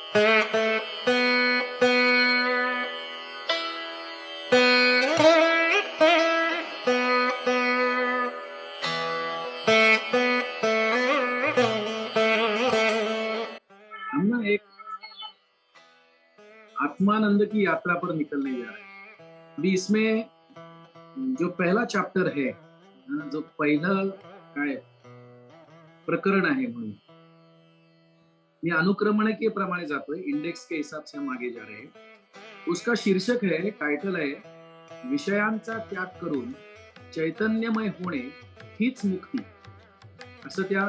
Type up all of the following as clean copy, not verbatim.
हम ना एक आत्मानंद की यात्रा पर निकलने जा रहे हैं। अभी इसमें जो पहला चैप्टर है, जो पहला काय प्रकरण आहे म्हणून मी अनुक्रमणिके प्रमाणे जातोय, इंडेक्स के हिसाब से हम आगे जा रहे हैं। उसका शीर्षक है, टाइटल है, विषयांचा त्याग करून चैतन्यमय होणे हीच मुक्ती। असं त्या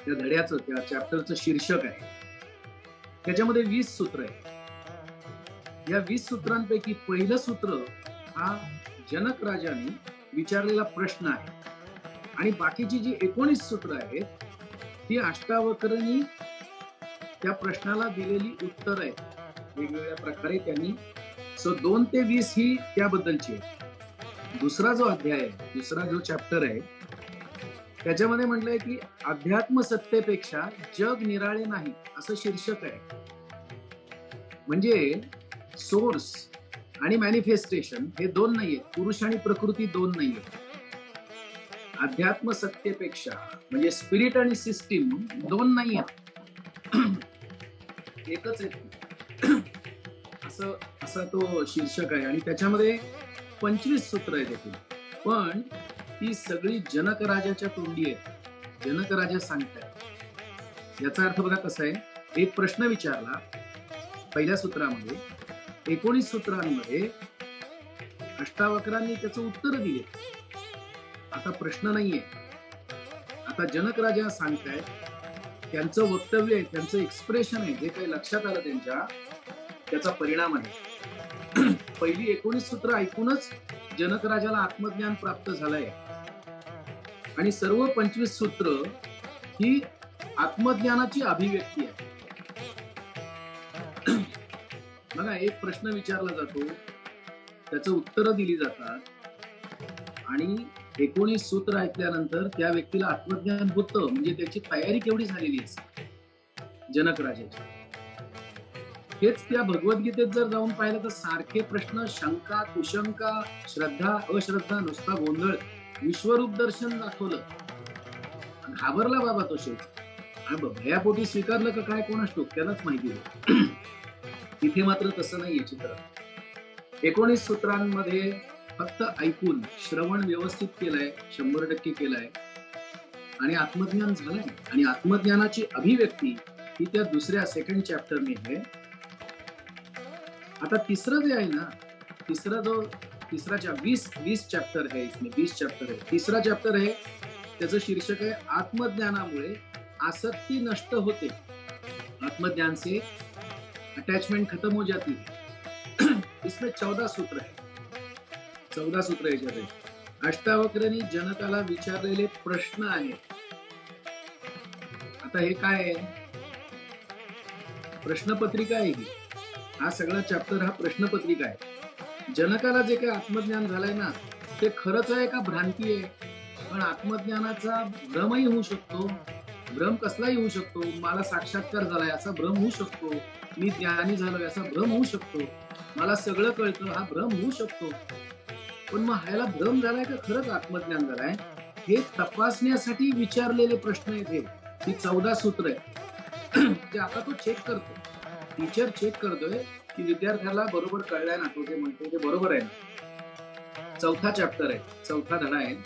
धड्याचं, त्या चॅप्टरचं शीर्षक आहे। त्याच्यामध्ये 20 सूत्र आहे। या 20 सूत्रांपैकी पहिलं सूत्र हा जनक राजाने विचारलेला प्रश्न आहे आणि बाकीची जी 19 सूत्र आहेत ती अष्टावक्रनी त्या प्रश्नाला दिलेली उत्तर आहेत वेगवेगळ्या प्रकारे त्यांनी। 2 ते 20 ही त्याबद्दलची आहे। दुसरा जो अध्याय आहे, दुसरा जो चॅप्टर आहे, त्याच्यामध्ये म्हटलंय की अध्यात्म सत्तेपेक्षा जग निराळे नाही, असं शीर्षक आहे। म्हणजे सोर्स आणि मॅनिफेस्टेशन हे दोन नाहीये, पुरुष आणि प्रकृती दोन नाहीये। अध्यात्म सत्तेपेक्षा म्हणजे स्पिरिट आणि सिस्टीम दोन नाहीये, एकच आहे। असं तो शीर्षक आहे आणि त्याच्यामध्ये 25 सूत्र आहेत त्यातून, पण ती सगळी जनक राजाच्या तोंडी आहेत। जनक राजा सांगतायत। याचा अर्थ बघा कसा आहे, एक प्रश्न विचारला पहिल्या सूत्रामध्ये, 19 सूत्रांमध्ये अष्टावक्रांनी त्याचं उत्तर दिले। आता प्रश्न नाहीये, आता जनक राजा सांगतायत, त्यांचं वक्तव्य आहे, त्यांचं एक्सप्रेशन आहे, जे काही लक्षात आलं त्यांच्या, त्याचा परिणाम आहे। पहिली 19 सूत्र ऐकूनच जनक राजाला आत्मज्ञान प्राप्त झालंय आणि सर्व 25 सूत्र ही आत्मज्ञानाची अभिव्यक्ती आहे। बघा, एक प्रश्न विचारला जातो, त्याचं उत्तर दिली जातात आणि 19 सूत्र ऐकल्यानंतर त्या व्यक्तीला आत्मज्ञान होतं, म्हणजे त्याची तयारी केवढी झालेली असते जनक राजाची। हेच त्या भगवद्गीतेत जर जाऊन पाहिलं तर सारखे प्रश्न, शंका, कुशंका, श्रद्धा, अश्रद्धा, नुसता गोंधळ, विश्वरूप दर्शन दाखवलं। घाबरला बाबा तो शेवटी, भयापोटी स्वीकारलं का काय कोणास ठाऊक, त्यालाच माहिती। इथे मात्र तसं नाहीये चित्र। 19 सूत्रांमध्ये फक्त ऐकून श्रवण व्यवस्थित केलंय, 100% केलंय आणि आत्मज्ञान झालंय। आणि आत्मज्ञानाची अभिव्यक्ती ही त्या दुसऱ्या सेकंड चॅप्टरने आहे। आता तिसरं जे आहे ना, तिसरा 20 चॅप्टर है, इसमें 20 चॅप्टर है। तीसरा चॅप्टर है, त्याचं शीर्षक आहे, आत्मज्ञानामुळे आसक्ती नष्ट होते, आत्मज्ञान से अटैचमेंट खत्म हो जाती है। इसमें 14 सूत्र है, 14 सूत्र याच्यात आहे। अष्टावक्रांनी जनकाला विचारलेले प्रश्न आहेत। आता हे काय आहे, प्रश्नपत्रिका आहे ही। हा सगळा चॅप्टर हा प्रश्नपत्रिका आहे। जनकाला जे काही आत्मज्ञान झालंय ना, ते खरंच आहे का भ्रांती आहे? पण आत्मज्ञानाचा भ्रमही होऊ शकतो, भ्रम कसलाही होऊ शकतो। मला साक्षात्कार झालाय असा भ्रम होऊ शकतो, मी ज्ञानी झालोय असा भ्रम होऊ शकतो, मला सगळं कळतं हा भ्रम होऊ शकतो। पण मग ह्याला भ्रम झालाय का खरंच आत्मज्ञान झालाय, हे तपासण्यासाठी विचारलेले प्रश्न आहेत। ही 14 सूत्र आहे, ते आता तो चेक करतो, टीचर चेक करतोय की विद्यार्थ्याला बरोबर कळलाय ना, तो जे म्हणतोय ते बरोबर आहे ना। चौथा चॅप्टर आहे, चौथा धडा आहे,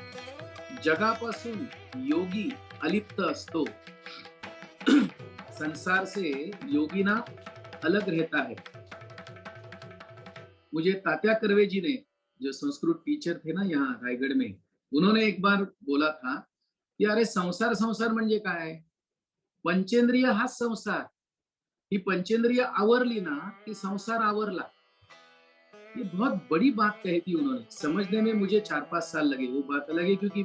जगापासून योगी अलिप्त असतो, संसार से योगी ना अलग रहता है। मुझे तात्या कर्वे जी ने, जो संस्कृत टीचर थे ना यहाँ रायगढ़ में, उन्होंने एक बार बोला था कि अरे संसार संसार म्हणजे काय, पंचेंद्रिय हा संसार, ही पंचेंद्रिय आवरली ना कि संसार आवरला। ये बहुत बड़ी बात कही थी उन्होंने, समझने में मुझे 4-5 साल लगे। वो बात अलग है क्योंकि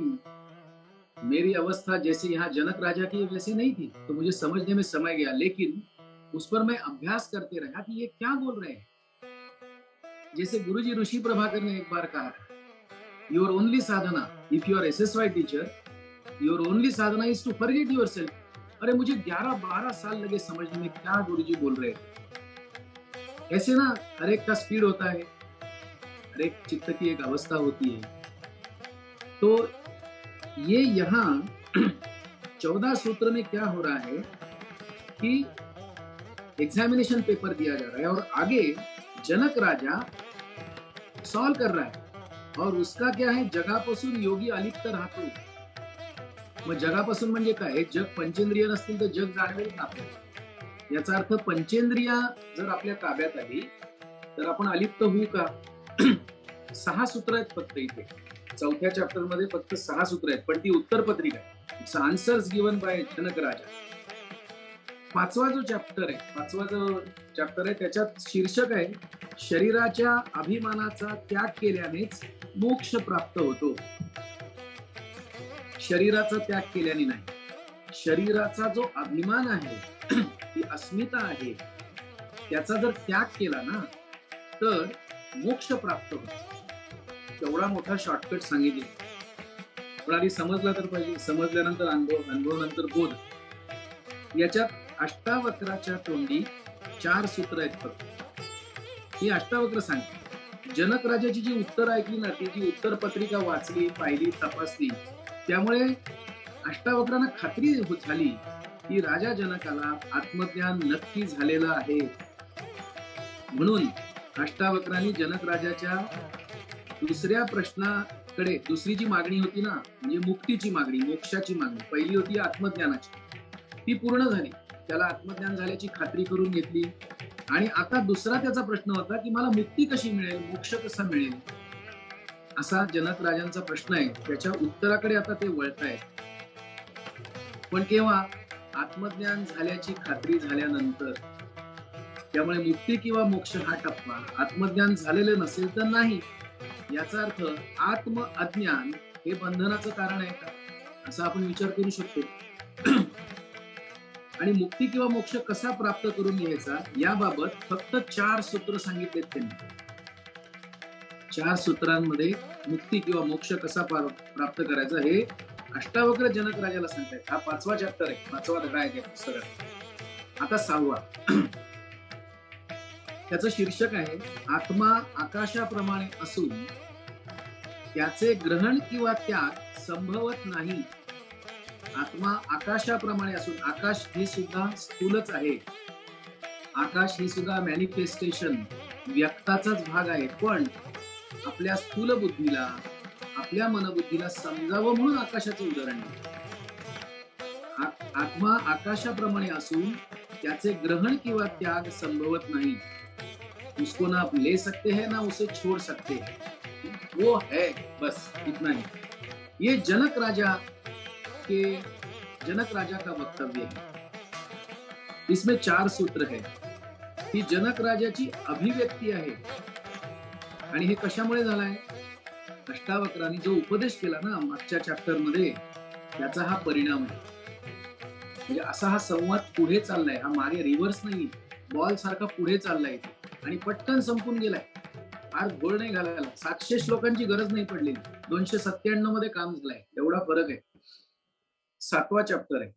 मेरी अवस्था जैसे यहाँ जनक राजा की वैसे नहीं थी, तो मुझे समझने में समय गया, लेकिन उस पर मैं अभ्यास करते रहा कि ये क्या बोल रहे हैं। जैसे गुरुजी ऋषि प्रभाकर ने एक बार कहा था, your only sadhana, if you are SSY teacher, your only sadhana is to forget yourself. अरे मुझे 11-12 साल लगे समझने में क्या गुरुजी बोल रहे हैं। ऐसे ना हर एक का स्पीड होता है, हर एक चित्त की एक अवस्था होती है। तो ये यहाँ 14 सूत्र में क्या हो रहा है कि एग्जामिनेशन पेपर दिया जा रहा है और आगे जनक राजा सॉल्व कर रहा है और उसका क्या आहे, जगापासून योगी अलिप्त राहतो. मग जगापासून म्हणजे काय, हे जग पंचेंद्रिय नसतील तर जग जाणवेल का आपल्याला. याचा अर्थ पंचेंद्रिया जर आपल्या ताब्यात आली तर आपण अलिप्त होऊ का. 6 सूत्र आहेत फक्त इथे, चौथ्या चॅप्टर मध्ये फक्त 6 सूत्र आहेत, पण ती उत्तर पत्रिका आहे. आन्सर्स गिवन बाय जनक राजा. पाचवा जो चॅप्टर आहे त्याच्यात शीर्षक आहे, शरीराच्या अभिमानाचा त्याग केल्यानेच मोक्ष प्राप्त होतो. शरीराचा त्याग केल्याने नाही, शरीराचा जो अभिमान आहे, ती अस्मिता आहे, त्याचा जर त्याग केला ना तर मोक्ष प्राप्त होतो. तेवढा मोठा शॉर्टकट सांगितले, पण आधी समजला तर पाहिजे. समजल्यानंतर अनुभव नंतर बोध. याच्यात अष्टावक्राच्या तोंडी 4 सूत्र आहेत फक्त. ही अष्टावक्र सांगते. जनक राजाची जी उत्तर ऐकली ना, ती जी उत्तर पत्रिका वाचली, पाहिली, तपासली, त्यामुळे अष्टावक्रांना खात्री झाली की राजा जनकाला आत्मज्ञान नक्की झालेलं आहे. म्हणून अष्टावक्रांनी जनक राजाच्या दुसऱ्या प्रश्नाकडे, दुसरी जी मागणी होती ना, म्हणजे मुक्तीची मागणी, मोक्षाची मागणी, पहिली होती आत्मज्ञानाची, ती पूर्ण झाली. त्याला आत्मज्ञान झाल्याची खात्री करून घेतली. आणि आता दुसरा त्याचा प्रश्न होता की मला मुक्ती कशी मिळेल, मोक्ष कसा मिळेल, असा जनक राजांचा प्रश्न आहे. त्याच्या उत्तराकडे आता ते वळतायत. पण केव्हा, आत्मज्ञान झाल्याची खात्री झाल्यानंतर. त्यामुळे मुक्ती किंवा मोक्ष हा टप्पा आत्मज्ञान झालेलं नसेल तर नाही. याचा अर्थ आत्म अज्ञान हे बंधनाचं कारण आहे का, असा आपण विचार करू शकतो. आणि मुक्ती किंवा मोक्ष कसा प्राप्त करून घ्यायचा याबाबत फक्त 4 सूत्र सांगितलेत त्यांनी. 4 सूत्रांमध्ये मुक्ती किंवा मोक्ष कसा प्राप्त करायचा हे अष्टावक्र जनक राजाला सांगतायत. हा 5वा चॅप्टर आहे, 5वा धडा आहे त्या पुस्तकात. आता 6वा. त्याचं शीर्षक आहे, आत्मा आकाशाप्रमाणे असून त्याचे ग्रहण किंवा त्याग संभवत नाही. आत्मा आकाशाप्रमाणे असून, आकाश हे सुद्धा स्थूलच आहे. आकाश हे सुद्धा मॅनिफेस्टेशन, व्यक्ताचाच भाग आहे. पण आपल्या स्थूल बुद्धीला, आपल्या मनबुद्धीला समजावं म्हणून आकाशाचं उदाहरण आहे. आत्मा आकाशाप्रमाणे असून त्याचे ग्रहण किंवा त्याग संभवत नहीं. उसको ना आप ले सकते हैं ना उसे छोड़ सकते हैं, वो है, बस इतना ही. ये जनक राजा का वक्तव्य है. इसमें 4 सूत्र है. ही जनक राजाची अभिव्यक्ती आहे. आणि हे कशामुळे झालाय, अष्टावक्रांनी जो उपदेश केला ना मागच्या चॅप्टर मध्ये, त्याचा हा परिणाम आहे. म्हणजे असा हा संवाद पुढे चाललाय, हा मागे रिव्हर्स नाही, बॉल सारखा पुढे चाललाय आणि पटकन संपून गेलाय. फार गोळ नाही घालायला. 700 श्लोकांची गरज नाही पडलेली, 297 मध्ये काम झालंय. एवढा फरक आहे. 7वा चॅप्टर आहे.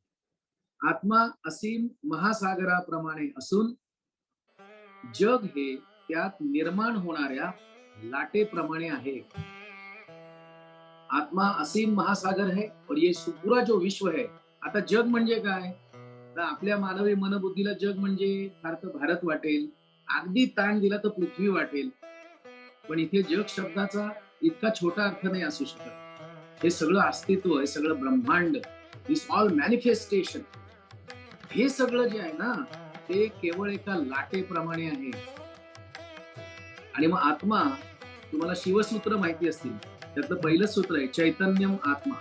आत्मा असीम महासागराप्रमाणे असून जग हे त्यात निर्माण होणाऱ्या लाटेप्रमाणे आहे. आत्मा असीम महासागर है और ये पूरा जो विश्व है. आता जग म्हणजे काय, तर आपल्या मानवी मनबुद्धीला जग म्हणजे फार तर भारत वाटेल, अगदी ताण दिला तर पृथ्वी वाटेल. पण इथे जग शब्दाचा इतका छोटा अर्थ नाही असू शकत. हे सगळं अस्तित्व, हे सगळं ब्रह्मांड, दिस ऑल मॅनिफेस्टेशन, हे सगळं जे आहे ना, ते केवळ एका लाटेप्रमाणे आहे. आणि मग आत्मा, तुम्हाला शिवसूत्र माहिती असतील, त्यातलं पहिलं सूत्र आहे चैतन्यम आत्मा.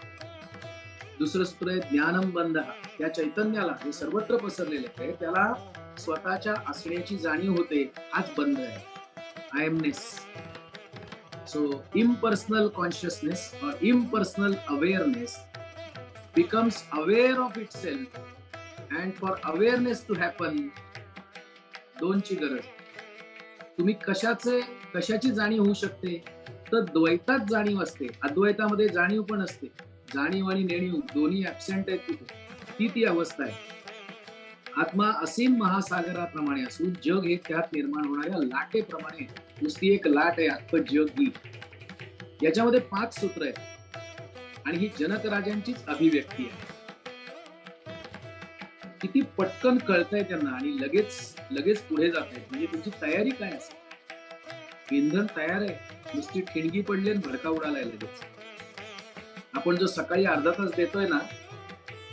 दुसरं सूत्र आहे ज्ञानम बंध. त्या चैतन्याला, हे सर्वत्र पसरलेलं आहे, त्याला स्वतःच्या असण्याची जाणीव होते, हाच बंध आहे, आयएमनेस. सो इम्पर्सनल कॉन्शियसनेस और impersonal awareness becomes aware of itself, and for awareness to happen, दोनची गरज. तुम्ही कशाची जाणीव होऊ शकते, तर द्वैतात जाणीव असते, अद्वैतामध्ये जाणीव पण असते. जाणीव आणि नेणीव दोन्ही ऍबसेंट आहेत तिथे. ती अवस्था आहे. आत्मा असीम महासागराप्रमाणे असून जग हे त्यात निर्माण होणाऱ्या लाटेप्रमाणे नुसती एक लाट आहे अख्खं जग ही. याच्यामध्ये 5 सूत्र आहेत आणि ही जनक राजांचीच अभिव्यक्ती आहे. किती पटकन कळतंय त्यांना आणि लगेच लगेच पुढे जात आहेत. म्हणजे तुमची तयारी काय असेल? इंधन तयार आहे, नुसती ठिणगी पडली आणि भडका उडालाय लगेच. आपण जो सकाळी अर्धा तास देतोय ना,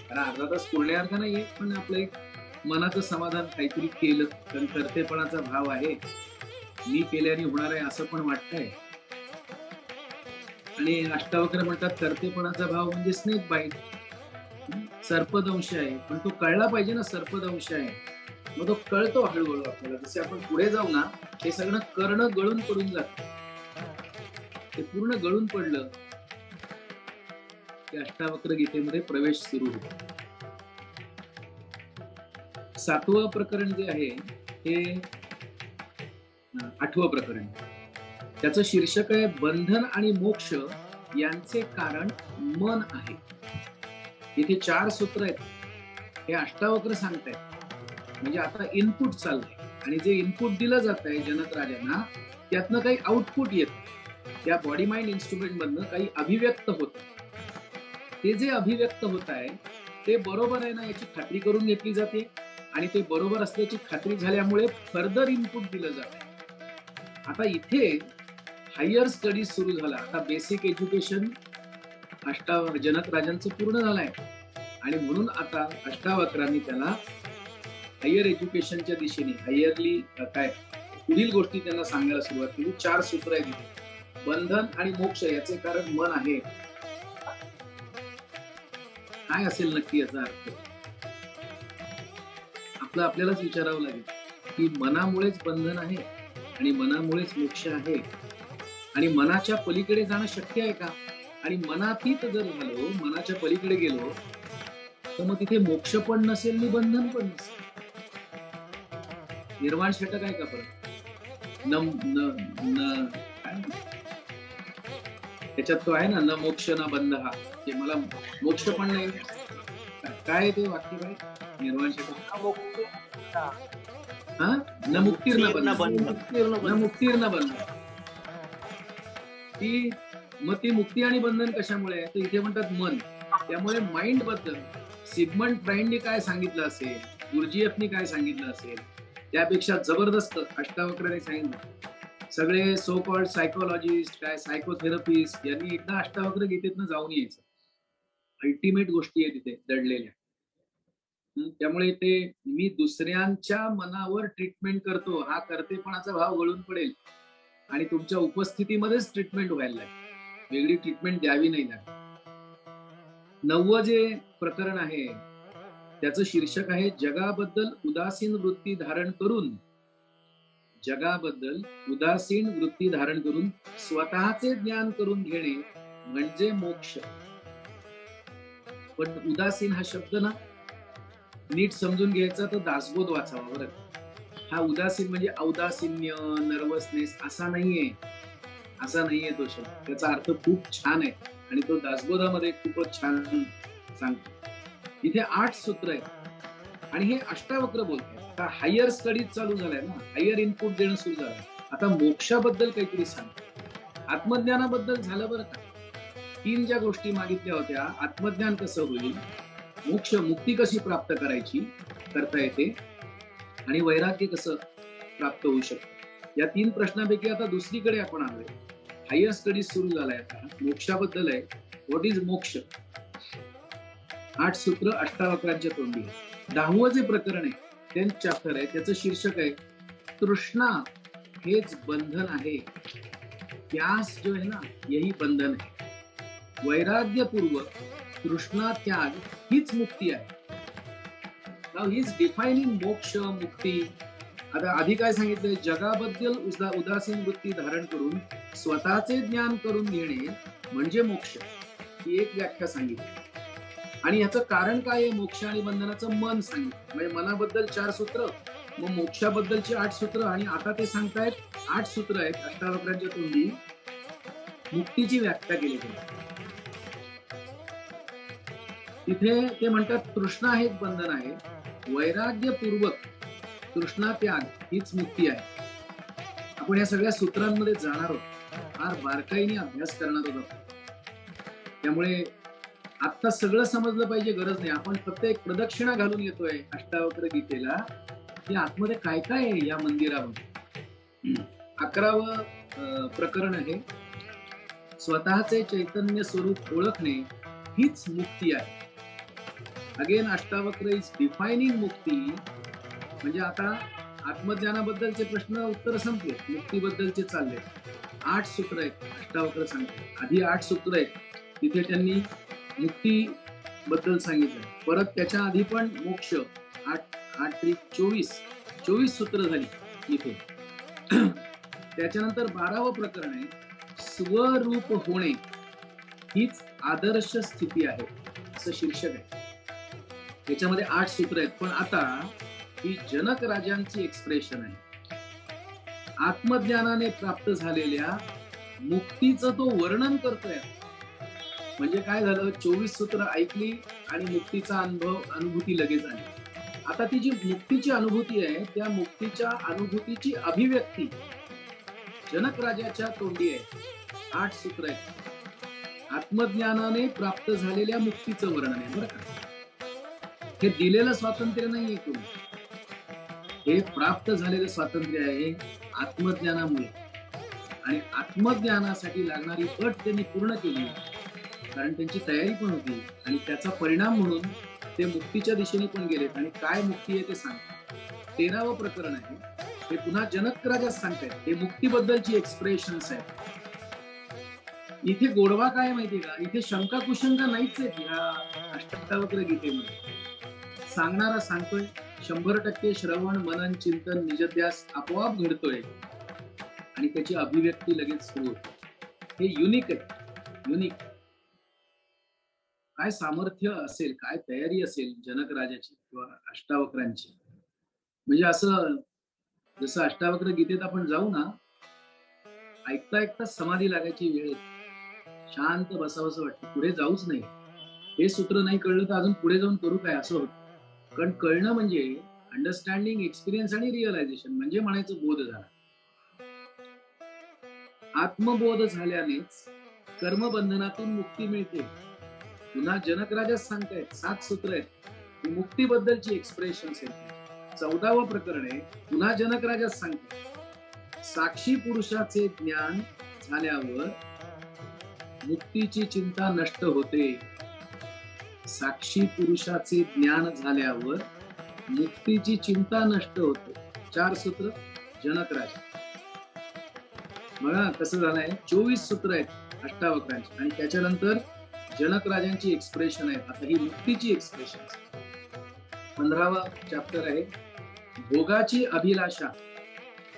कारण अर्धा तास पुरण्यासारखा नाहीये, पण आपलं एक मनाचं समाधान काहीतरी केलं, कारण कर्तेपणाचा भाव आहे, मी केल्याने होणार आहे असं पण वाटतंय. आणि अष्टावक्र म्हणतात कर्तेपणाचा भाव म्हणजे स्नेक बाईट, सर्पदंश आहे, पण तो कळला पाहिजे ना सर्पदंश आहे. मग तो कळतो हळूहळू आपल्याला. जसे आपण पुढे जाऊ ना, हे सगळं कर्ण गळून पडून जात. ते पूर्ण गळून पडलं की अष्टावक्र गीतेमध्ये प्रवेश सुरू होतो. 7वं प्रकरण जे आहे हे 8वं प्रकरण, त्याचं शीर्षक आहे बंधन आणि मोक्ष यांचे कारण मन आहे. इथे 4 सूत्र आहेत, हे अष्टावक्र सांगतायत. म्हणजे आता इनपुट चाललंय आणि जे इनपुट दिलं जात आहे जनक राजांना, त्यातनं काही आउटपुट येत, त्या बॉडी माइंड इन्स्ट्रुमेंट मधनं काही अभिव्यक्त होत. ते जे अभिव्यक्त होत आहे ते बरोबर आहे ना याची खात्री करून घेतली जाते आणि ते बरोबर असल्याची खात्री झाल्यामुळे फर्दर इनपुट दिलं जातं. आता इथे हायर स्टडीज सुरू झाला. आता बेसिक एज्युकेशन जनक राजांचं पूर्ण झालंय आणि म्हणून आता अष्टावक्रांनी त्याला हायर एज्युकेशनच्या दिशेने हायरली काय पुढील गोष्टी त्यांना सांगायला सुरुवात केली. 4 सूत्र आहेत तिथे. बंधन आणि मोक्ष याचे कारण मन आहे. काय असेल नक्की याचा अर्थ? आपल्यालाच विचारावं लागेल की मनामुळेच बंधन आहे आणि मनामुळेच मोक्ष आहे आणि मनाच्या पलीकडे जाणं शक्य आहे का? आणि मनातीत जर झालो, मनाच्या पलीकडे गेलो, तर मग तिथे मोक्ष पण नसेल आणि बंधन पण नसेल. निर्वाण षटक आहे का परत? त्याच्यात तो आहे ना, न मोक्ष न बंध हा. ते मला मोक्ष पण नाही. काय ते वाक्य काय निर्वाण षटक? हा, न मुक्तीर्न बंध. ती मुक्ती आणि बंधन कशामुळे? तर इथे म्हणतात मन. त्यामुळे माइंड बद्दल सिगमंड फ्राइडने काय सांगितलं असेल, गुरुजीएफनी काय सांगितलं असेल, त्यापेक्षा जबरदस्त अष्टावक्रांनी सांगितलं. सगळे सो कॉल्ड सायकोलॉजिस्ट, काय सायकोथेरपिस्ट यांनी एकदा अष्टावक्र गीतेतनं जाऊन यायचं. अल्टिमेट गोष्टी आहे तिथे दडलेल्या. त्यामुळे ते मी दुसऱ्यांच्या मनावर ट्रीटमेंट करतो, हा कर्तेपणाचा भाव गळून पडेल आणि तुमच्या उपस्थितीमध्येच ट्रीटमेंट व्हायला लागेल. वेगळी ट्रीटमेंट द्यावी नाही लागेल. 9वं जे प्रकरण आहे त्याचं शीर्षक आहे जगाबद्दल उदासीन वृत्ती धारण करून, जगाबद्दल उदासीन वृत्ती धारण करून स्वतःचे ज्ञान करून घेणे म्हणजे मोक्ष. पण उदासीन हा शब्द ना नीट समजून घ्यायचा तर दासबोध वाचावा बरं. हा उदासीन म्हणजे औदासीन्य, नर्वसनेस असा नाहीये, असा नाहीये तो शब्द. त्याचा अर्थ खूप छान आहे आणि तो दासबोधामध्ये खूपच छान सांगतो. इथे 8 सूत्र आहेत आणि हे अष्टावक्र बोलतात. आता हायर स्टडीज चालू झालाय ना, हायर इनपुट देणं सुरू झालंय. आता मोक्षाबद्दल काहीतरी सांग. आत्मज्ञानाबद्दल झालं बरं का. 3 ज्या गोष्टी मागितल्या होत्या, आत्मज्ञान कसं होईल, मोक्ष मुक्ती कशी प्राप्त करता येते आणि वैराग्य कसं प्राप्त होऊ शकतं, या 3 प्रश्नांपैकी आता दुसरीकडे आपण आलोय. हायर स्टडीज सुरू झालाय आता मोक्षाबद्दल आहे. व्हॉट इज मोक्ष? 8 सूत्र अष्टावक्रांच्या तोंडी. 10वं जे प्रकरण आहे, 10th चॅप्टर आहे, त्याचं शीर्षक आहे तृष्णा हेच बंधन आहे. प्यास जो है ना यही बंधन है. वैराग्यपूर्वक तृष्णा त्याग हीच मुक्ती आहे. नाउ ही इज डिफाइनिंग मोक्ष मुक्ती. आता आधी काय सांगितलंय? जगाबद्दल उदासीन वृत्ती धारण करून स्वतःचे ज्ञान करून घेणे म्हणजे मोक्ष, ही एक व्याख्या सांगितली. आणि ह्याचं कारण काय आहे? मोक्ष आणि बंधनाचं मन सांगितलं. म्हणजे मनाबद्दल 4 सूत्र, मग मोक्षाबद्दलची 8 सूत्र आणि आता ते सांगतायत 8 सूत्र आहेत अष्टावक्रांच्या तोंडी मुक्तीची व्याख्या केली गेली. तिथे ते म्हणतात तृष्णा हेच बंधन आहे, वैराग्यपूर्वक तृष्णात्याग हीच मुक्ती आहे. आपण या सगळ्या सूत्रांमध्ये जाणार आहोत, फार बारकाईने अभ्यास करणार आहोत. त्यामुळे आता सगळं समजलं पाहिजे गरज नाही. आपण फक्त एक प्रदक्षिणा घालून येतोय अष्टावक्र गीतेला, की आतमध्ये काय काय आहे या मंदिरामध्ये. 11वं प्रकरण आहे, स्वतःचे चैतन्य स्वरूप ओळखणे हीच मुक्ती आहे. अगेन अष्टावक्र इज डिफायनिंग मुक्ती. म्हणजे आता आत्मज्ञानाबद्दलचे प्रश्न उत्तर संपले, मुक्तीबद्दलचे चालले. 8 सूत्र आहेत अष्टावक्र सांगते. आधी 8 सूत्र आहेत, तिथे त्यांनी मुक्ती बद्दल सांगितलं. परत त्याच्या आधी पण मोक्ष, 24 सूत्र झाली इथे. त्याच्यानंतर 12वं प्रकरण आहे, स्वरूप होणे हीच आदर्श स्थिती आहे, असं शीर्षक आहे. त्याच्यामध्ये 8 सूत्र आहेत. पण आता ही जनक राजांची एक्सप्रेशन आहे. आत्मज्ञानाने प्राप्त झालेल्या मुक्तीचं तो वर्णन करतोय. म्हणजे काय झालं, 24 सूत्र ऐकली आणि मुक्तीचा अनुभूती लगेच आली. आता ती जी मुक्तीची अनुभूती आहे, त्या मुक्तीच्या अनुभूतीची अभिव्यक्ती जनक राजाच्या तोंडी आहे. 8 सूत्र आहेत. आत्मज्ञानाने प्राप्त झालेल्या मुक्तीचं वर्णन आहे बरं का. हे दिलेलं स्वातंत्र्य नाहीये कोणी, हे प्राप्त झालेलं स्वातंत्र्य आहे आत्मज्ञानामुळे. आणि आत्मज्ञानासाठी लागणारी अट त्यांनी पूर्ण केली, कारण त्यांची तयारी पण होती. आणि त्याचा परिणाम म्हणून ते मुक्तीच्या दिशेने पण गेलेत. आणि काय मुक्ती आहे ते सांगतात. 13वं प्रकरण आहे, हे पुन्हा जनक राजा सांगतायत. हे मुक्तीबद्दलची एक्सप्रेशन्स आहेत. इथे गोडवा काय माहितीये का, इथे शंका कुशंका नाहीच आहे ह्या अष्टावक्र गीतेमध्ये. सांगणारा सांगतोय, 100% श्रवण मनन चिंतन निजध्यास आपोआप घडतोय आणि त्याची अभिव्यक्ती लगेच सुरू होते. हे युनिक आहे, युनिक. काय सामर्थ्य असेल, काय तयारी असेल जनक राजाची किंवा अष्टावक्रांची. म्हणजे असं जसं अष्टावक्र गीतेत आपण जाऊ ना, ऐकता ऐकता समाधी लागायची वेळ, शांत बसावंसं वाटतं, पुढे जाऊच नाही. हे सूत्र नाही कळलं तर अजून पुढे जाऊन करू काय असं होतं. कारण कळणं म्हणजे अंडरस्टँडिंग, एक्सपिरियन्स आणि रिअलायझेशन, म्हणजे म्हणायचं बोध झाला. आत्मबोध झाल्यानेच कर्मबंधनातून मुक्ती मिळते. पुन्हा जनक राजाच सांगतायत, 7 सूत्र आहेत, मुक्तीबद्दलची एक्सप्रेशन्स आहेत. 14वं प्रकरण आहे, पुन्हा जनक राजाच सांगतात, साक्षी पुरुषाचे ज्ञान झाल्यावर मुक्तीची चिंता नष्ट होते. साक्षी पुरुषाचे ज्ञान झाल्यावर मुक्तीची चिंता नष्ट होते. 4 सूत्र जनक राजा. बघा कसं झालंय, 24 सूत्र आहेत अष्टावक्रांची आणि त्याच्यानंतर जनक राजांची एक्सप्रेशन आहे. आता ही मुक्तीची एक्सप्रेशन. 15वा चॅप्टर आहे, भोगाची अभिलाषा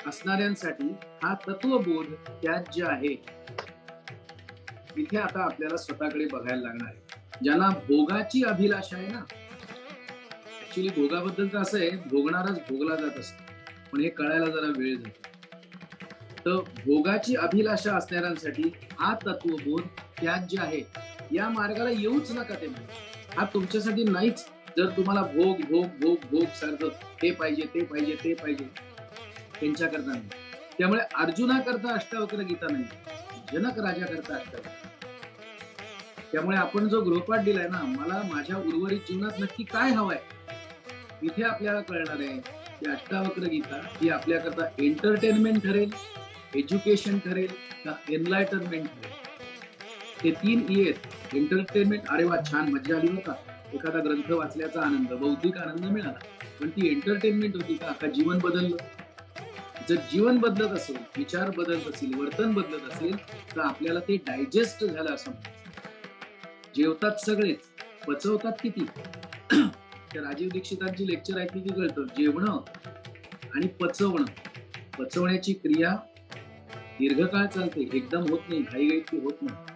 असणाऱ्यांसाठी हा तत्वबोध त्याज्य आहे. इथे आता आपल्याला स्वतःकडे बघायला लागणार आहे. ज्यांना भोगाची अभिलाषा आहे ना, ऍक्च्युली भोगाबद्दल तर असं आहे, भोगणारच भोगला जात असतो, पण हे कळायला जरा वेळ जातो. तर भोगाची अभिलाषा असणाऱ्यांसाठी हा तत्वबोध त्याज्य आहे. या मार्गाला येऊच नका ते म्हणजे. हा तुमच्यासाठी नाहीच. जर तुम्हाला भोग भोग भोग भोग सारखं हे पाहिजे ते पाहिजे ते पाहिजे, त्यांच्याकरता नाही. त्यामुळे अर्जुनाकरता अष्टावक्र गीता नाही, जनक राजाकरता अष्टावक्र. त्यामुळे आपण जो गृहपाठ दिलाय ना, मला माझ्या उर्वरित जीवनात नक्की काय हवंय, इथे आपल्याला कळणार आहे की अष्टावक्र गीता ही आपल्याकरता एंटरटेनमेंट ठरेल, एज्युकेशन ठरेल का एनलायटनमेंट ठरेल. हे 3 ई आहेत. एंटरटेनमेंट, अरे वा छान मजा आली होता, एखादा ग्रंथ वाचल्याचा आनंद, बौद्धिक आनंद मिळाला, पण ती एंटरटेनमेंट होती का? का जीवन बदललं? जर जीवन बदलत असेल, विचार बदलत असेल, वर्तन बदलत असेल, तर आपल्याला ते डायजेस्ट झालं असं म्हणायचं. जेवतात सगळेच, पचवतात किती? त्या राजीव दीक्षितांची लेक्चर ऐकली की कळतं, जेवणं आणि पचवणं, पचवण्याची क्रिया दीर्घकाळ चालते, एकदम होत नाही, घाईघाईत होत नाही.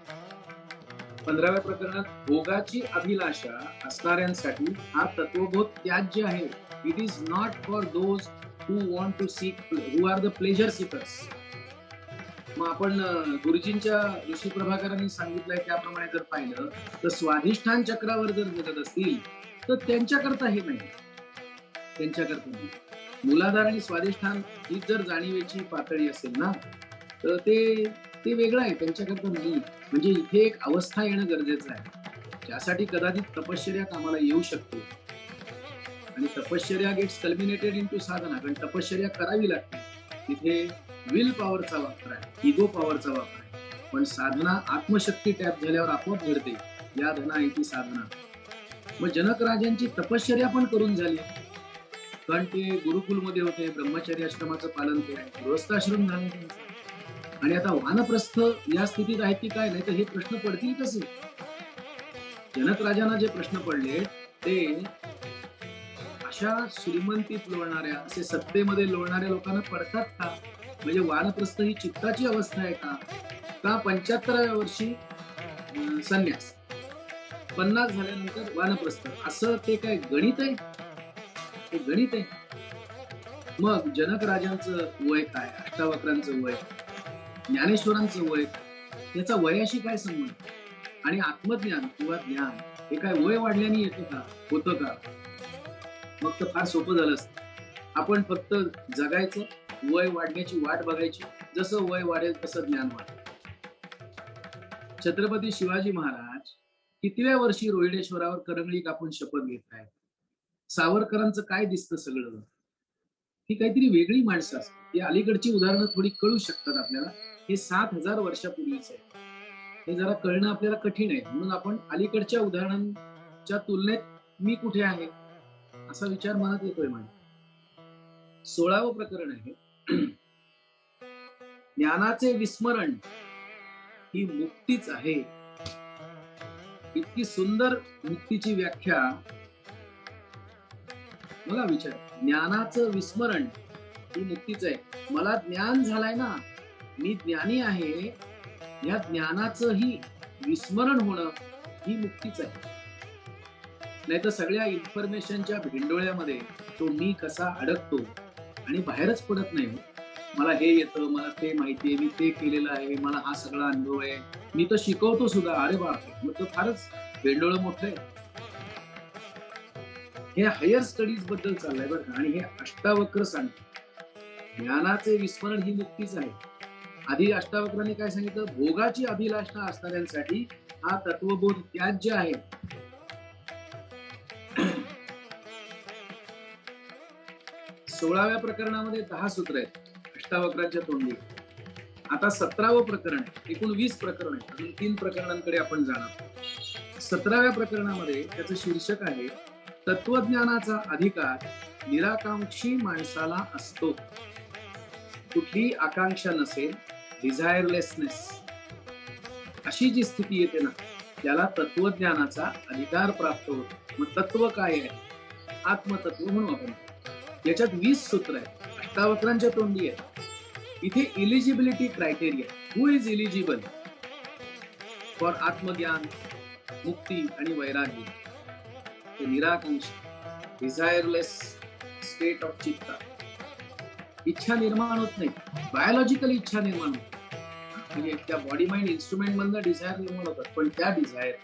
15व्या प्रकरणात भोगाची अभिलाषा असणाऱ्यांसाठी हा तत्वबोध त्याज्य आहे. It is not for those who want to seek, who are the pleasure seekers. मग आपण गुरुजींच्या ऋषी प्रभाकरांनी सांगितलंय त्याप्रमाणे जर पाहिलं तर स्वाधिष्ठान चक्रावर जर जगत असतील तर त्यांच्याकरता हे नाही. त्यांच्याकरता नाही. मूलाधार आणि स्वाधिष्ठान ही जर जाणीवेची पातळी असेल ना, तर ते ते वेगळं आहे, त्यांच्याकरता नाही. म्हणजे इथे एक अवस्था येणं गरजेचं आहे, ज्यासाठी कदाचित तपश्चर्या कामाला येऊ शकते. आणि तपश्चर्या गेट्स कल्मिनेटेड इंटू साधना, कारण तपश्चर्या करावी लागते. तिथे विल पॉवरचा वापर आहे, इगो पॉवरचा वापर आहे. पण साधना आत्मशक्ती टॅप झाल्यावर आपोआप घडते. या धना आहे ती साधना. मग जनक राजांची तपश्चर्या पण करून झाली, कारण ते गुरुकुलमध्ये होते, ब्रह्मचर्य आश्रमाचं पालन केलं, गृहस्थाश्रम झाला त्यांचा. आणि आता वानप्रस्थ या स्थितीत आहेत की काय, नाही तर हे प्रश्न पडतील कसे? जनक राजांना जे प्रश्न पडले ते अशा श्रीमंतीत लोळणाऱ्या, असे सत्तेमध्ये लोळणाऱ्या लोकांना पडतात का? म्हणजे वानप्रस्थ ही चित्ताची अवस्था आहे का? का 75व्या वर्षी संन्यास, 50 झाल्यानंतर वानप्रस्थ, असं ते काय गणित आहे? ते गणित आहे. मग जनक राजांचं वय काय, अष्टावक्रांचं वय, ज्ञानेश्वरांचं वय, याचा वयाशी काय संबंध? आणि आत्मज्ञान किंवा ज्ञान हे काय वय वाढल्याने येतं का, होतं का? मग तर फार सोपं झालं असतं. आपण फक्त जगायचं, वय वाढण्याची वाट बघायची, जसं वय वाढेल तसं ज्ञान वाढेल. छत्रपती शिवाजी महाराज कितव्या वर्षी रोहिडेश्वरावर करंगळी कापून शपथ घेत आहेत? सावरकरांचं काय दिसतं सगळं? ही काहीतरी वेगळी माणसं असतात. ही अलीकडची उदाहरणं थोडी कळू शकतात आपल्याला. हे 7,000 वर्षापूर्वीच आहे. हे जरा कळणं आपल्याला कठीण आहे, म्हणून आपण अलीकडच्या उदाहरणांच्या तुलनेत मी कुठे आहे असा विचार मनात येतोय माझ्या. 16वं प्रकरण आहे, ज्ञानाचे विस्मरण ही मुक्तीच आहे. इतकी सुंदर मुक्तीची व्याख्या. मला विचार, ज्ञानाचं विस्मरण ही मुक्तीच आहे. मला ज्ञान झालंय ना, मी ज्ञानी आहे, या ज्ञानाचंही विस्मरण होणं ही मुक्तीच आहे. नाही तर सगळ्या इन्फॉर्मेशनच्या भेंडोळ्यामध्ये तो मी कसा अडकतो आणि बाहेरच पडत नाही. मला हे येतं, मला ते माहितीये, मी ते केलेलं आहे, मला हा सगळा अनुभव आहे, मी तर शिकवतो सुद्धा. अरे बापरे, मग तर फारच भेंडोळं मोठं आहे. हे हायर स्टडीज बद्दल चाललंय बरं का. आणि हे अष्टावक्र सांगतात ज्ञानाचे विस्मरण ही मुक्तीच आहे. आधी अष्टावक्रांनी काय सांगितलं, भोगाची अभिलाषा असणाऱ्यांसाठी हा तत्वबोध त्याज्य आहे. 16व्या प्रकरणामध्ये 10 सूत्र आहेत अष्टावक्रांच्या तोंडी. आता 17वं प्रकरण आहे. एकूण 20 प्रकरण आहे. अजून 3 प्रकरणांकडे आपण जाणार. 17व्या प्रकरणामध्ये त्याचं शीर्षक आहे, तत्वज्ञानाचा अधिकार निराकांक्षी माणसाला असतो. कुठली आकांक्षा नसेल, डिझायरलेसनेस, अशी जी स्थिती येते ना, त्याला तत्वज्ञानाचा अधिकार प्राप्त होतो. मग तत्व काय आहे? आत्मतत्व म्हणू आपण. याच्यात 20 सूत्र आहेत, अष्टावक्रांच्या तोंडी आहेत. इथे eligibility criteria, who is eligible for आत्मज्ञान, मुक्ती आणि वैराग्य. निराकांक्ष, डिझायरलेस स्टेट ऑफ चित्त. इच्छा निर्माण होत नाही, बायोलॉजिकल इच्छा निर्माण होत, म्हणजे त्या बॉडी माइंड इन्स्ट्रुमेंट मधनं डिझायर निर्माण होतात, पण त्या डिझायर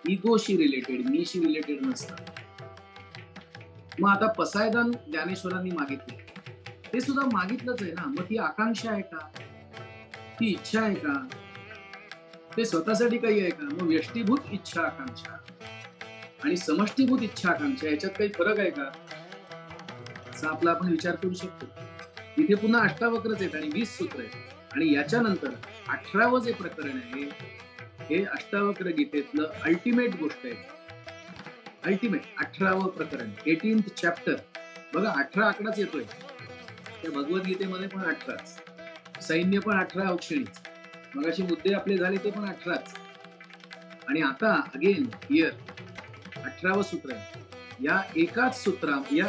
इगोशी रिलेटेड, मीशी रिलेटेड नसतात. मग आता पसायदान ज्ञानेश्वरांनी मागितले, ते सुद्धा मागितलंच आहे ना. मग ती आकांक्षा आहे का, ती इच्छा आहे का, ते स्वतःसाठी काही आहे का? मग व्यष्टीभूत इच्छा आकांक्षा आणि समष्टीभूत इच्छा आकांक्षा याच्यात काही फरक आहे का, असा आपला आपण विचार करू शकतो. इथे पुन्हा अष्टावक्रच आहेत आणि 20 सूत्र आहेत. आणि याच्यानंतर 18वं जे प्रकरण आहे, हे अष्टावक्र गीतेतलं अल्टिमेट गोष्ट आहे. अल्टिमेट 18वं प्रकरण, 18th चॅप्टर. बघा 18 आकडाच येतोय त्या भगवद्गीतेमध्ये, पण 18च. सैन्य पण 18 औक्षणीच. मगाशी मुद्दे आपले झाले ते पण 18च. आणि आता अगेन हिअर 18वं सूत्र आहे. या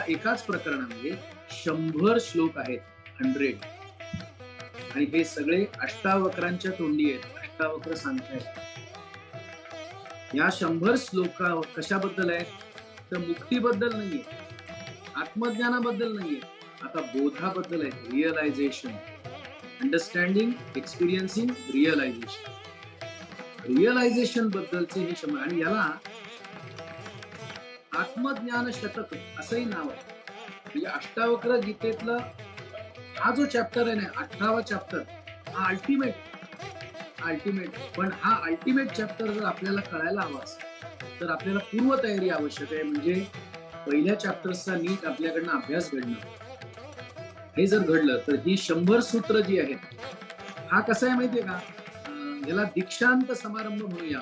एकाच प्रकरणामध्ये 100 श्लोक आहेत, 100. आणि हे सगळे अष्टावक्रांच्या तोंडी आहेत. अष्टावक्र सांगतायत. या 100 श्लोक कशाबद्दल आहेत? तर मुक्तीबद्दल नाहीये, आत्मज्ञानाबद्दल नाहीये, आता बोधाबद्दल आहे. Realization, understanding, experiencing, realization. Realization बद्दलचे हे 100. आणि याला आत्मज्ञान शतक असंही नाव आहे. म्हणजे अष्टावक्र गीतेतला हा जो चॅप्टर आहे ना, 18वा चॅप्टर, हा अल्टिमेट पण हा अल्टिमेट चॅप्टर जर आपल्याला कळायला हवा असेल तर आपल्याला पूर्वतयारी आवश्यक आहे. म्हणजे पहिल्या चॅप्टर्सचा नीट आपल्याकडनं अभ्यास घडणं. हे जर घडलं तर ही 100 सूत्र जी आहेत, हा कसा आहे माहितीये का, याला दीक्षांत समारंभ म्हणूया.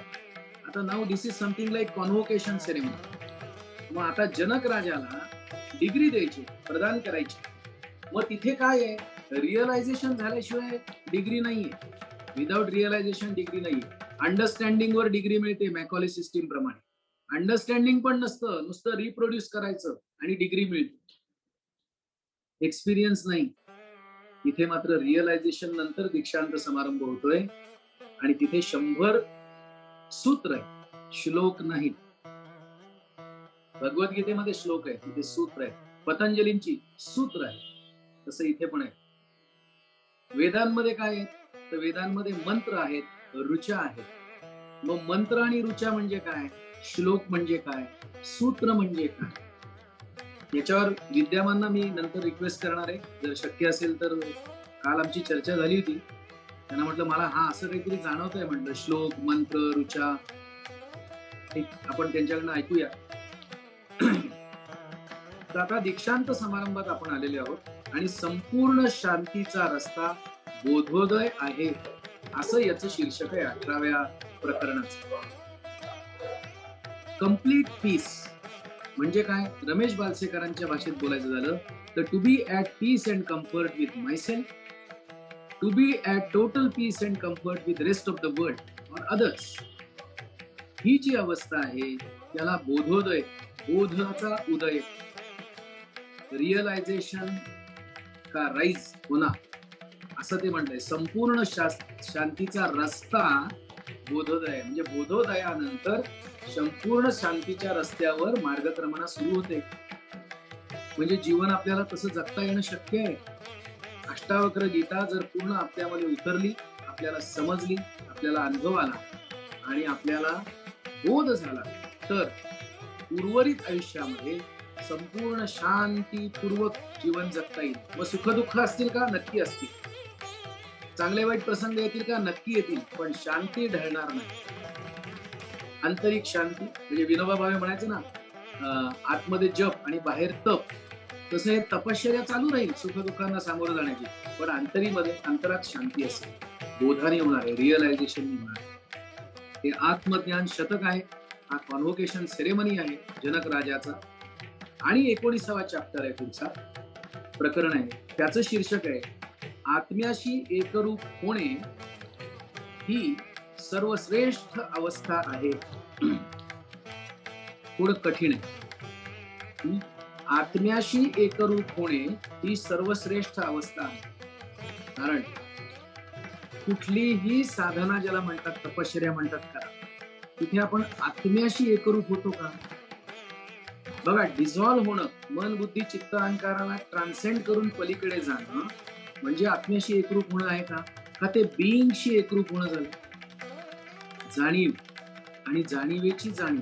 आता नाव this is something like convocation ceremony. मग आता जनक राजाला डिग्री द्यायची, प्रदान करायची. मग तिथे काय आहे, रिअलायझेशन झाल्याशिवाय डिग्री नाहीये. विदाउट रिअलायझेशन डिग्री नाहीये. अंडरस्टँडिंग वर डिग्री मिळते मॅकॉले सिस्टीम प्रमाणे. अंडरस्टँडिंग पण नसतं, नुसतं रिप्रोड्यूस करायचं आणि डिग्री मिळते. एक्सपिरियन्स नाही. तिथे मात्र रिअलायझेशन नंतर दीक्षांत समारंभ होतोय आणि तिथे 100 सूत्र आहे, श्लोक नाहीत. भगवद्गीतेमध्ये श्लोक आहे, तिथे सूत्र आहे. पतंजलींची सूत्र आहे, तसं इथे पण आहे. वेदांमध्ये काय आहे, तर वेदांमध्ये मंत्र आहेत, ऋचा आहेत. मग मंत्र आणि ऋचा म्हणजे काय, श्लोक म्हणजे काय, सूत्र म्हणजे काय, याच्यावर विद्यमांना मी नंतर रिक्वेस्ट करणार आहे. जर शक्य असेल तर, काल आमची चर्चा झाली होती, त्यांना म्हटलं मला हा असं काहीतरी जाणवतंय, म्हटलं श्लोक, मंत्र, ऋचा, आपण त्यांच्याकडनं ऐकूया. तर आता दीक्षांत समारंभात आपण आलेले आहोत आणि संपूर्ण शांतीचा रस्ता बोधोदय आहे, असं याचं शीर्षक आहे 18व्या प्रकरणाचं. कम्प्लीट पीस म्हणजे काय, रमेश बालसेकरांच्या भाषेत बोलायचं झालं तर to be at peace and comfort with myself, to be at total peace and comfort with rest of the world or others. ही जी अवस्था आहे त्याला बोधोदय, बोधाचा उदय, रिअलायझेशन का राईज होणार, असं ते म्हणलंय. संपूर्ण शांतीचा रस्ता बोधोदय, म्हणजे बोधोदयानंतर संपूर्ण शांतीच्या रस्त्यावर मार्गक्रमणा सुरू होते. म्हणजे जीवन आपल्याला तसं जगता येणं शक्य आहे. अष्टावक्र गीता जर पूर्ण आपल्यामध्ये उतरली, आपल्याला समजली, आपल्याला अनुभव आला आणि आपल्याला बोध झाला, तर उर्वरित आयुष्यामध्ये संपूर्ण शांतीपूर्वक जीवन जगता येईल. मग सुखदुःख असतील का, नक्की असतील. चांगले वाईट प्रसंग येतील का, नक्की येतील. पण शांती ढळणार नाही. आंतरिक शांती म्हणजे विनोबा भावे म्हणायचे ना, आतमध्ये जप आणि बाहेर तप, तसं हे तपश्चर्या चालू राहील सुखदुःखांना सामोरं जाण्याची. पण अंतरात शांती असेल, बोधाने होणार आहे, रिअलायझेशन होणार आहे. हे आत्मज्ञान शतक आहे, हा कॉन्व्होकेशन सेरेमनी आहे जनक राजाचा. आणि 19वा चॅप्टर आहे, पुढचा प्रकरण आहे, त्याचं शीर्षक आहे आत्म्याशी एकरूप होणे ही सर्वश्रेष्ठ अवस्था आहे. थोडं कठीण आहे. आत्म्याशी एकरूप होणे ही सर्वश्रेष्ठ अवस्था आहे. कारण कुठलीही साधना ज्याला म्हणतात, तपश्चर्या म्हणतात करा, तिथे आपण आत्म्याशी एकरूप होतो का? बघा, डिझॉल्व्ह होणं, मन बुद्धी चित्त अहंकाराला ट्रान्सेंड करून पलीकडे जाणं म्हणजे आत्म्याशी एकरूप होणं आहे का? का ते बीइंगशी एकरूप होणं झालं? जाणीव आणि जाणीवेची जाणीव.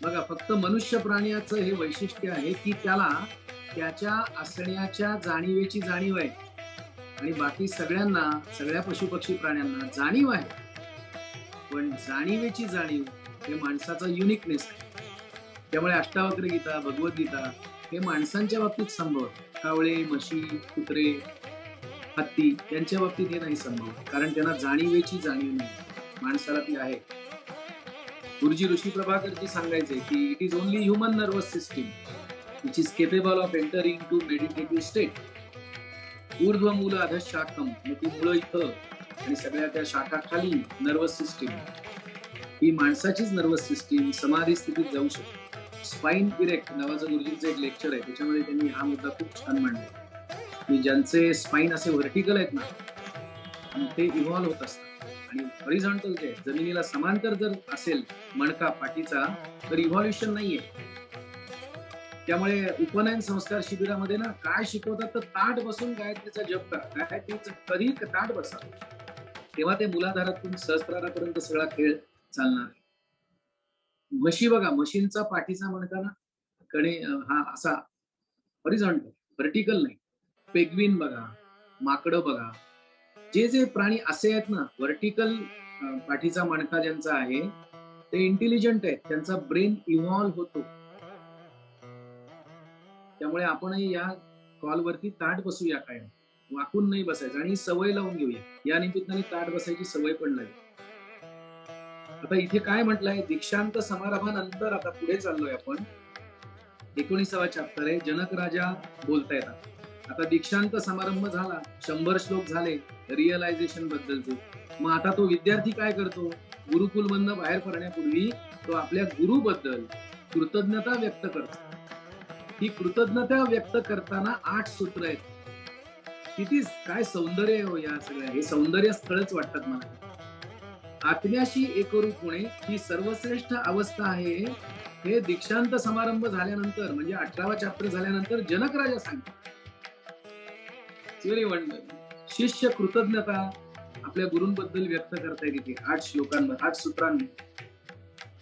बघा, फक्त मनुष्य प्राण्याचं हे वैशिष्ट्य आहे की त्याला त्याच्या असण्याच्या जाणीवेची जाणीव आहे आणि बाकी सगळ्यांना, सगळ्या पशुपक्षी प्राण्यांना जाणीव आहे, पण जाणीवेची जाणीव हे माणसाचा युनिकनेस आहे. त्यामुळे अष्टावक्र गीता, भगवद्गीता हे माणसांच्या बाबतीत संभवत. कावळे, म्हशी, कुत्रे, हत्ती यांच्या बाबतीत हे नाही संभवत, कारण त्यांना जाणीवेची जाणीव नाही. माणसाला ती आहे. गुरुजी ऋषी प्रभाकरजी सांगायचे की it is only human nervous system which is capable of entering to meditative state. ऊर्ध्व मूल अधशाखम, ती मुलं इथं आणि सगळ्या त्या शाखा खाली नर्वस सिस्टीम, ही माणसाचीच नर्वस सिस्टीम समाधी स्थितीत जाऊ शकते. स्पाइन इरेक्ट नावाचं गुरुजींचं एक लेक्चर आहे, त्याच्यामध्ये त्यांनी हा मुद्दा खूप छान मांडला की ज्यांचे स्पाइन असे व्हर्टिकल आहेत ना, ते इव्हॉल्व्ह होत असतात, आणि हॉरिझॉन्टल जे जमिनीला समांतर जर असेल मणका पाठीचा, तर इव्हॉल्युशन नाहीये. त्यामुळे उपनयन संस्कार शिबिरामध्ये ना काय शिकवतात, तर ताट बसून गायत्रीचा जप करा. गायत्रीचं कधी ताट बसा, तेव्हा ते मुलाधारातून सहस्त्रारापर्यंत सगळा खेळ चालणार आहे. म्हशी बघा, म्हशींचा पाठीचा मणका ना कडे हा असा हॉरिझॉन्टल, व्हर्टिकल नाही. पेग्विन बघा, माकडं बघा, जे जे प्राणी असे आहेत ना, व्हर्टिकल पाठीचा मणका ज्यांचा आहे ते इंटेलिजंट आहेत, त्यांचा ब्रेन इव्हॉल्व्ह होतो. त्यामुळे आपणही या कॉलवरती ताठ बसूया, काय वाकून नाही बसायचं आणि सवय लावून घेऊया. या निमित्ताने ताठ बसायची सवय पण लागेल. आता इथे काय म्हटलंय, दीक्षांत समारंभानंतर आता पुढे चाललोय आपण. 19वा चॅप्टर आहे. जनक राजा बोलतायत. आता दीक्षांत समारंभ झाला, 100 श्लोक झाले रिअलायझेशन बद्दलचे. मग आता तो विद्यार्थी काय करतो, गुरुकुल मधनं बाहेर पडण्यापूर्वी तो आपल्या गुरुबद्दल कृतज्ञता व्यक्त करतो. ही कृतज्ञता व्यक्त करताना 8 सूत्र आहेत. किती काय सौंदर्य हो या सगळ्या, हे सौंदर्य स्थळच वाटतात मला. आत्म्याशी एकरूप होणे ही सर्वश्रेष्ठ अवस्था आहे, हे दीक्षांत समारंभ झाल्यानंतर म्हणजे 18वा चॅप्टर झाल्यानंतर जनक राजा सांगतो. शिष्य कृतज्ञता आपल्या गुरूंबद्दल व्यक्त करता येते 8 श्लोकांमध्ये, 8 सूत्रांनी.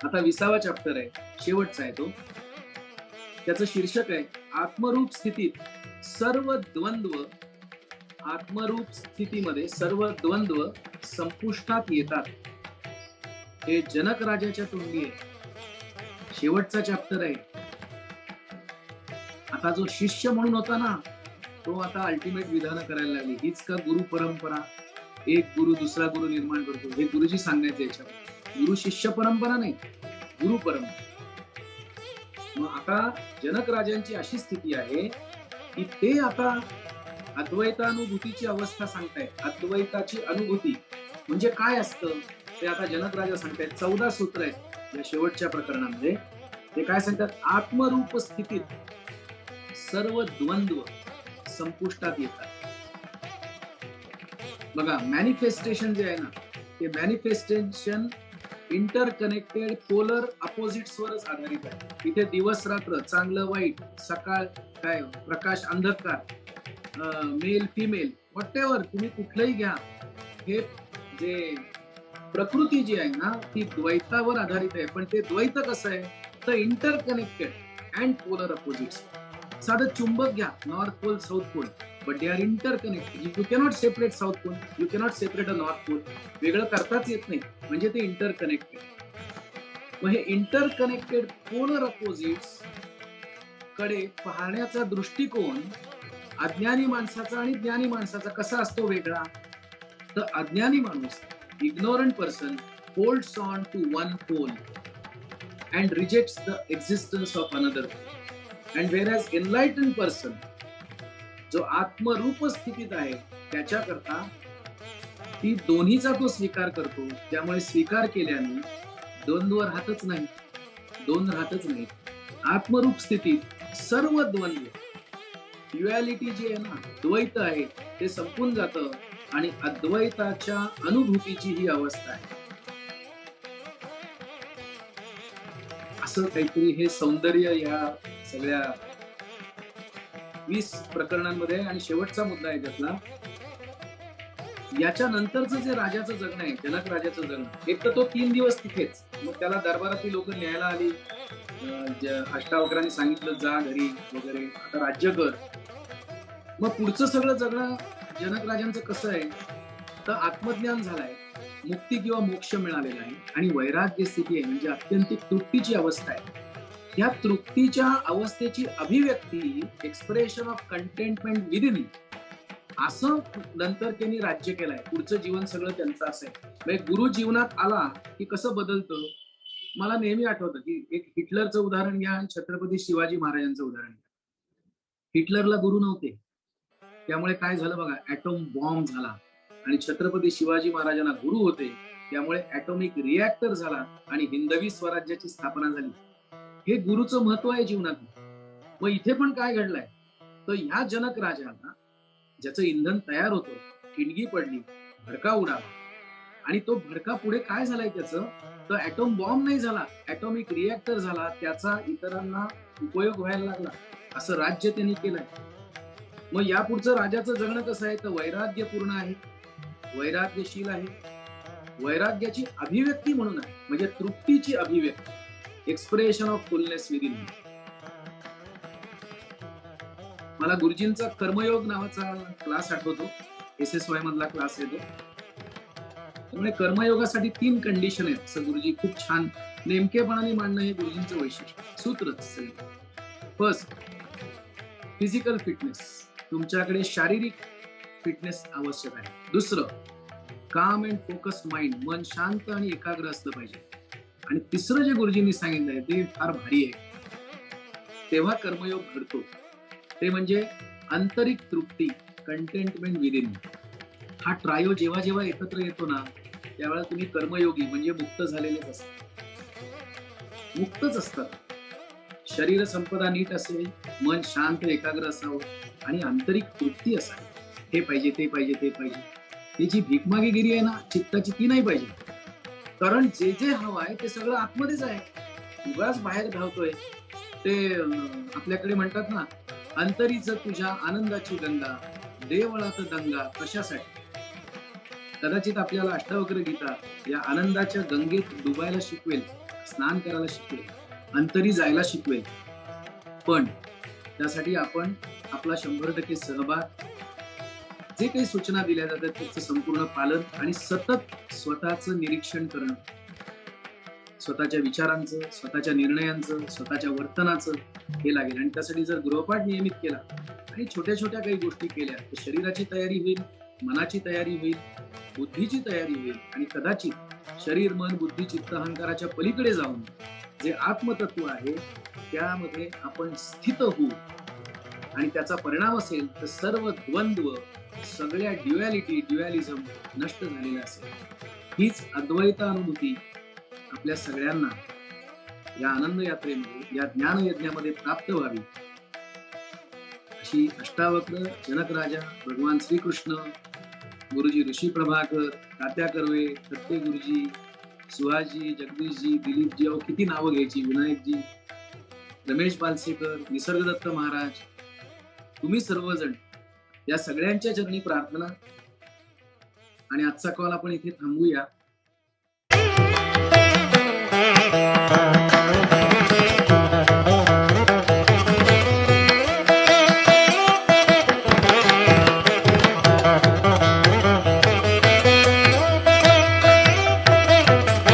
आता 20वा चॅप्टर आहे, शेवटचा आहे तो. त्याचं शीर्षक आहे आत्मरूप स्थितीत सर्व द्वंद्व. आत्मरूप स्थितीमध्ये सर्व द्वंद्व संपुष्टात येतात. हे जनक राजाच्या तोंडी आहे. शेवटचा चॅप्टर आहे. आता जो शिष्य म्हणून होता ना, तो आता अल्टिमेट विधानं करायला लागली. हीच का गुरु परंपरा, एक गुरु दुसरा गुरु निर्माण करतो, हे गुरुजी सांगायचं याच्यावर. गुरु शिष्य परंपरा नाही, गुरु परंपरा. मग आता जनक राजांची अशी स्थिती आहे की ते आता अद्वैतानुभूतीची अवस्था सांगतायत. अद्वैताची अनुभूती म्हणजे काय असतं ते आता जनक राजा सांगतायत. 14 सूत्र आहेत या शेवटच्या प्रकरणामध्ये. ते काय सांगतात, आत्मरूप स्थितीत सर्व द्वंद्व संपुष्टात येतात. बघा, मॅनिफेस्टेशन जे आहे ना, ते मॅनिफेस्टेशन इंटरकनेक्टेड पोलर अपोजिट्स वरच आधारित आहे. इथे दिवस रात्र, चांगलं वाईट, सकाळ काय, प्रकाश अंधकार, मेल फिमेल, व्हॉटेवर तुम्ही कुठलंही घ्या, हे जे प्रकृती जी आहे ना ती द्वैतावर आधारित आहे. पण ते द्वैत कसं आहे, तर इंटरकनेक्टेड अँड पोलर अपोजिट्स. साधं चुंबक घ्या, north pole south pole, but they are interconnected. You cannot separate south pole, you cannot separate a north pole. वेगळं करताच येत नाही, म्हणजे ते इंटरकनेक्टेड. मग हे इंटरकनेक्टेड पोलर अपोजिट्स कडे पाहण्याचा दृष्टिकोन अज्ञानी माणसाचा आणि ज्ञानी माणसाचा कसा असतो वेगळा. तर अज्ञानी माणूस, ignorant person, holds on to one pole and rejects the existence of another. And whereas enlightened person, जो आत्मरूप स्थितीत आहे, त्याच्याकरता ती दोन्हीचा तो स्वीकार करतो. त्यामुळे स्वीकार केल्याने द्वंद्व राहतच नाही, दोन राहतच नाही. आत्मरूप स्थितीत सर्व द्वंद्व, ड्युअलिटी जी आहे ना, द्वैत आहे, ते संपून जातं आणि अद्वैताच्या अनुभूतीची ही अवस्था आहे. असं काहीतरी हे सौंदर्य या सगळ्या 20 प्रकरणांमध्ये. आणि शेवटचा मुद्दा आहे त्यातला, याच्या नंतरचं जे राजाचं जगणं आहे, जनक राजाचं जगणं, एक तर तो 3 दिवस तिथेच, मग त्याला दरबारातील लोक न्यायला आली, अष्टावक्रांनी सांगितलं जा घरी वगैरे, आता राज्य कर. मग पुढचं सगळं जगणं जनक राजांचं कसं आहे, तर आत्मज्ञान झालंय, मुक्ती किंवा मोक्ष मिळालेला आहे आणि वैराग्य स्थिती आहे, म्हणजे अत्यंत तृप्तीची अवस्था आहे. या तृप्तीच्या अवस्थेची अभिव्यक्ती, एक्सप्रेशन ऑफ कंटेंटमेंट विदिन, असं नंतर त्यांनी राज्य केलंय. पुढचं जीवन सगळं त्यांचं असं आहे. म्हणजे गुरु जीवनात आला की कसं बदलतं. मला नेहमी आठवतं की एक हिटलरचं उदाहरण घ्या आणि छत्रपती शिवाजी महाराजांचं उदाहरण घ्या. हिटलरला गुरु नव्हते, त्यामुळे काय झालं बघा, ऍटॉम बॉम्ब झाला. आणि छत्रपती शिवाजी महाराजांना गुरु होते, त्यामुळे ऍटॉमिक रिएक्टर झाला आणि हिंदवी स्वराज्याची स्थापना झाली. हे गुरुचं महत्व आहे जीवनात. मग इथे पण काय घडलंय, तर ह्या जनक राजाला ज्याचं इंधन तयार होतं, ठिणगी पडली, भडका उडाला आणि तो भडका पुढे काय झालाय त्याचं, तर ऍटॉम बॉम्ब नाही झाला, ऍटॉमिक रिएक्टर झाला, त्याचा इतरांना उपयोग व्हायला लागला. असं राज्य त्यांनी केलंय. मग या पुढचं राजाचं जगणं कसं आहे, तर वैराग्यपूर्ण आहे, वैराग्यशील आहे, वैराग्याची अभिव्यक्ती म्हणून आहे, म्हणजे तृप्तीची अभिव्यक्ती, एक्सप्रेशन ऑफ फुलनेस विदिन. मला गुरुजींचा कर्मयोग नावाचा क्लास आठवतो. SSY मधला क्लास आहे तो. त्यामुळे कर्मयोगासाठी 3 कंडिशन आहेत असं गुरुजी खूप छान नेमकेपणाने मांडणं हे गुरुजींचं वैशिष्ट्य, सूत्रच सगळं. First, physical fitness. तुमच्याकडे शारीरिक फिटनेस आवश्यक आहे. दुसरं, काम अँड फोकस्ड माइंड. मन शांत आणि एकाग्र असलं पाहिजे. आणि तिसरं जे गुरुजींनी सांगितलंय ते फार भारी आहे. तेव्हा कर्मयोग घडतो. ते म्हणजे आंतरिक तृप्ती, कंटेंटमेंट विदिन. हा ट्रायो जेव्हा जेव्हा एकत्र येतो ना, त्यावेळेला तुम्ही कर्मयोगी म्हणजे मुक्त झालेलेच असतात. मुक्तच असतात. शरीर संपदा नीट असेल, मन शांत एकाग्र असावं आणि आंतरिक तृप्ती असावी. हे पाहिजे, ते पाहिजे, ते पाहिजे. ही जी भीकमागीगिरी आहे ना चित्ताची, ती नाही पाहिजे. कारण जे जे हवं आहे ते सगळं आतमध्येच आहे. उगाच बाहेर धावतोय. ते आपल्याकडे म्हणतात ना, अंतरीच तुझ्या आनंदाची गंगा, देवळात दंगा कशासाठी. कदाचित आपल्याला अष्टावक्र गीता या आनंदाच्या गंगेत डुबायला शिकवेल, स्नान करायला शिकवेल, अंतरी जायला शिकवेल. पण त्यासाठी आपण आपला 100% सहभाग, जे काही सूचना दिल्या जातात त्याचं संपूर्ण पालन आणि सतत स्वतःचं निरीक्षण करणं, स्वतःच्या विचारांचं, स्वतःच्या निर्णयांचं, स्वतःच्या वर्तनाचं हे लागेल. आणि त्यासाठी जर गृहपाठ नियमित केला आणि छोट्या छोट्या काही गोष्टी केल्या तर शरीराची तयारी होईल, मनाची तयारी होईल, बुद्धीची तयारी होईल आणि कदाचित शरीर, मन, बुद्धी, चित्त, अहंकाराच्या पलीकडे जाऊन जे आत्मतत्व आहे त्यामध्ये आपण स्थित होऊ. आणि त्याचा परिणाम असेल तर सर्व द्वंद्व, सगळ्या ड्युअलिझम नष्ट झालेला असेल. हीच अद्वैत अनुभूती आपल्या सगळ्यांना या आनंद यात्रेमध्ये, या ज्ञान यज्ञामध्ये प्राप्त व्हावी, अशी अष्टावक्र, जनक राजा, भगवान श्रीकृष्ण, गुरुजी ऋषी प्रभाकर, तात्या कर्वे, दत्ते गुरुजी, सुहासजी, जगदीशजी, दिलीपजी, अहो किती नावं घ्यायची, विनायकजी, रमेश पालसेकर, निसर्गदत्त महाराज, तुम्ही सर्वजण, या सगळ्यांच्या चरणी प्रार्थना. आणि आजचा कॉल आपण इथे थांबूया.